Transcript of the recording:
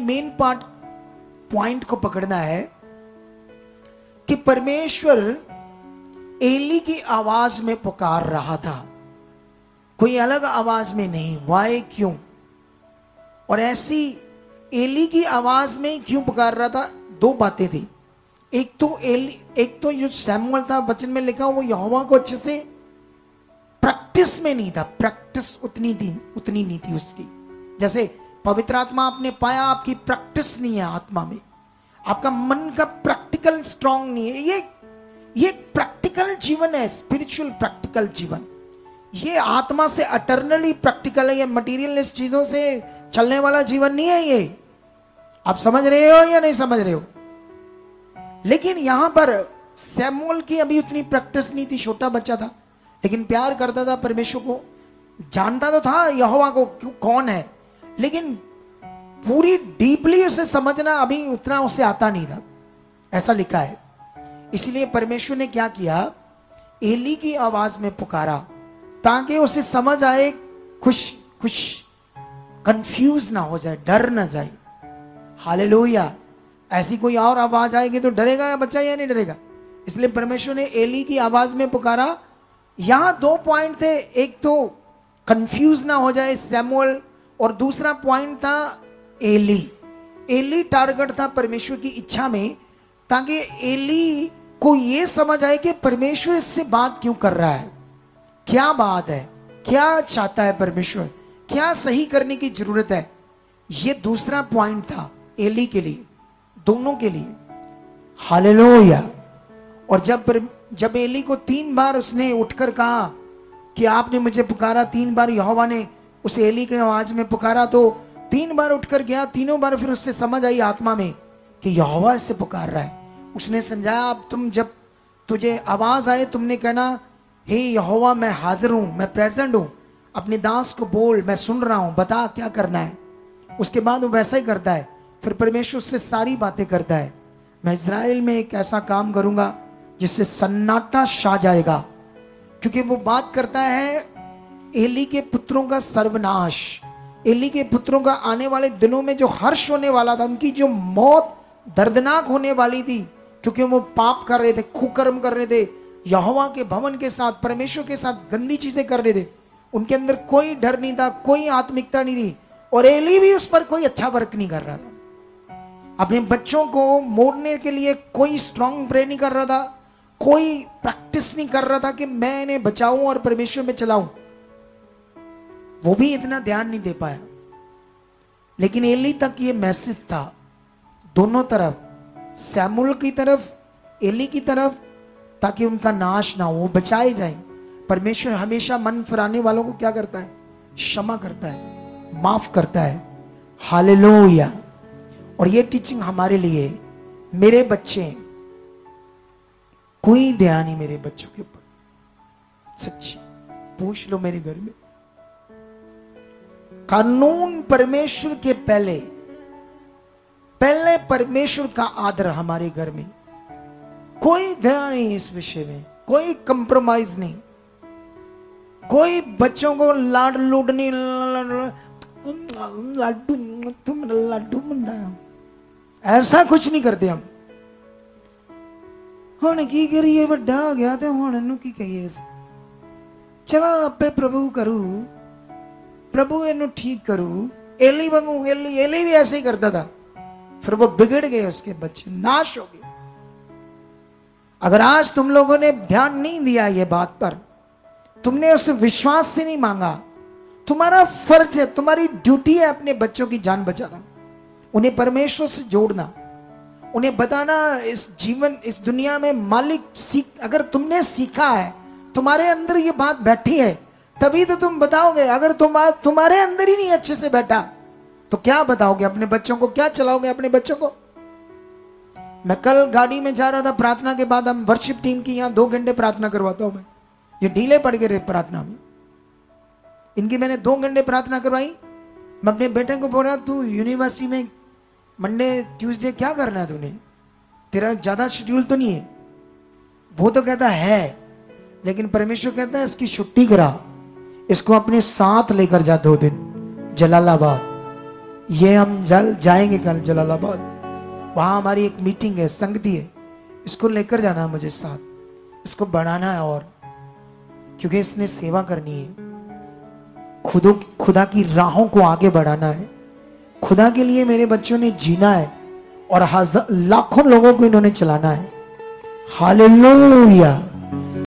Main point को पकड़ना है कि परमेश्वर एली की आवाज में पुकार रहा था, कोई अलग आवाज में नहीं। वाई, क्यों? और ऐसी एली की आवाज में क्यों पुकार रहा था? दो बातें थी। एक तो जो सैमुअल था वचन में लिखा, वो यहोवा को अच्छे से प्रैक्टिस में नहीं था। प्रैक्टिस उतनी नहीं थी उसकी। जैसे पवित्र आत्मा आपने पाया, आपकी प्रैक्टिस नहीं है आत्मा में, आपका मन का प्रैक्टिकल स्ट्रांग नहीं है। ये प्रैक्टिकल जीवन है, स्पिरिचुअल प्रैक्टिकल जीवन। ये आत्मा से अटर्नली प्रैक्टिकल है, ये मटीरियलिस्ट चीजों से चलने वाला जीवन नहीं है ये। आप समझ रहे हो या नहीं समझ रहे हो? लेकिन यहां पर सैमुअल की अभी उतनी प्रैक्टिस नहीं थी, छोटा बच्चा था, लेकिन प्यार करता था परमेश्वर को, जानता तो था यहोवा को कौन है, लेकिन पूरी डीपली उसे समझना अभी उतना उसे आता नहीं था, ऐसा लिखा है। इसलिए परमेश्वर ने क्या किया, एली की आवाज में पुकारा ताकि उसे समझ आए, कुछ कंफ्यूज ना हो जाए, डर ना जाए। हालेलुया। ऐसी कोई और आवाज आएगी तो डरेगा या बच्चा या नहीं डरेगा? इसलिए परमेश्वर ने एली की आवाज में पुकारा। यहां दो पॉइंट थे, एक तो कंफ्यूज ना हो जाए सैमुअल, और दूसरा पॉइंट था एली टारगेट था परमेश्वर की इच्छा में, ताकि एली को यह समझ आए कि परमेश्वर इससे बात क्यों कर रहा है, क्या बात है, क्या चाहता है परमेश्वर, क्या सही करने की जरूरत है। यह दूसरा पॉइंट था एली के लिए, दोनों के लिए। हालेलुया। और जब एली को 3 बार उसने उठकर कहा कि आपने मुझे पुकारा, 3 बार यहोवा ने उस एली की आवाज में पुकारा, तो 3 बार उठकर गया, तीनों बार फिर उससे समझ आई आत्मा में कि यहोवा इससे पुकार रहा है। उसने समझाया, अब जब तुझे आवाज आए, तुमने कहना, हे यहोवा मैं हाजिर हूं, मैं प्रेजेंट हूं, अपने दास को बोल, मैं सुन रहा हूं, बता क्या करना है। उसके बाद वो वैसा ही करता है। फिर परमेश्वर उससे सारी बातें करता है। मैं इज़राइल में एक ऐसा काम करूंगा जिससे सन्नाटा छा जाएगा, क्योंकि वो बात करता है एली के पुत्रों का सर्वनाश, एली के पुत्रों का आने वाले दिनों में जो हर्ष होने वाला था, उनकी जो मौत दर्दनाक होने वाली थी, क्योंकि वो पाप कर रहे थे, कुकर्म कर रहे थे, यहोवा के भवन के साथ, परमेश्वर के साथ गंदी चीजें कर रहे थे। उनके अंदर कोई डर नहीं था, कोई आत्मिकता नहीं थी, और एली भी उस पर कोई अच्छा वर्क नहीं कर रहा था। अपने बच्चों को मोड़ने के लिए कोई स्ट्रांग प्रे नहीं कर रहा था, कोई प्रैक्टिस नहीं कर रहा था कि मैं इन्हें बचाऊं और परमेश्वर में चलाऊं। वो भी इतना ध्यान नहीं दे पाया। लेकिन एली तक ये मैसेज था, दोनों तरफ, सैमुअल की तरफ, एली की तरफ, ताकि उनका नाश ना हो, वो बचाए जाए। परमेश्वर हमेशा मन फिराने वालों को क्या करता है? क्षमा करता है, माफ करता है। हालेलुया। और ये टीचिंग हमारे लिए, मेरे बच्चे, कोई ध्यान नहीं मेरे बच्चों के ऊपर, सच्ची पूछ लो मेरे घर में, कानून परमेश्वर के पहले परमेश्वर का आदर हमारे घर में, कोई ध्यान नहीं इस विषय में, कोई कंप्रोमाइज नहीं, कोई बच्चों को लाड लूडनी, लाडू तुम लाडू मुंडा, ऐसा कुछ नहीं करते हम। हुण की करिए, बड़ा हो गया तो हुण इनू की कहिए, चलो आपे प्रभु करू, प्रभु इनू ठीक करू। एली वांगू, एली भी ऐसे ही करता था, फिर वो बिगड़ गए, उसके बच्चे नाश हो गए। अगर आज तुम लोगों ने ध्यान नहीं दिया ये बात पर, तुमने उसे विश्वास से नहीं मांगा, तुम्हारा फर्ज है, तुम्हारी ड्यूटी है अपने बच्चों की जान बचाना, उन्हें परमेश्वर से जोड़ना, उन्हें बताना इस जीवन, इस दुनिया में मालिक अगर तुमने सीखा है, तुम्हारे अंदर ये बात बैठी है, तभी तो तुम बताओगे। अगर तुम्हारे अंदर ही नहीं अच्छे से बैठा तो क्या बताओगे अपने बच्चों को, क्या चलाओगे अपने बच्चों को? मैं कल गाड़ी में जा रहा था, प्रार्थना के बाद हम वर्शिप टीम की यहाँ 2 घंटे प्रार्थना करवाता हूं मैं, ये ढीले पड़ गए प्रार्थना में, इनकी मैंने 2 घंटे प्रार्थना करवाई। मैं अपने बेटे को बोल रहा, तू यूनिवर्सिटी में मंडे ट्यूसडे क्या करना है तूने, तेरा ज्यादा शेड्यूल तो नहीं है? वो तो कहता है, लेकिन परमेश्वर कहता है इसकी छुट्टी करा, इसको अपने साथ लेकर जा 2 दिन जलालाबाद। ये हम जाएंगे कल जलालाबाद, वहां हमारी एक मीटिंग है, संगति है, इसको लेकर जाना है मुझे साथ, इसको बढ़ाना है, और क्योंकि इसने सेवा करनी है, खुदा की राहों को आगे बढ़ाना है। खुदा के लिए मेरे बच्चों ने जीना है और लाखों लोगों को इन्होंने चलाना है। हालेलुया।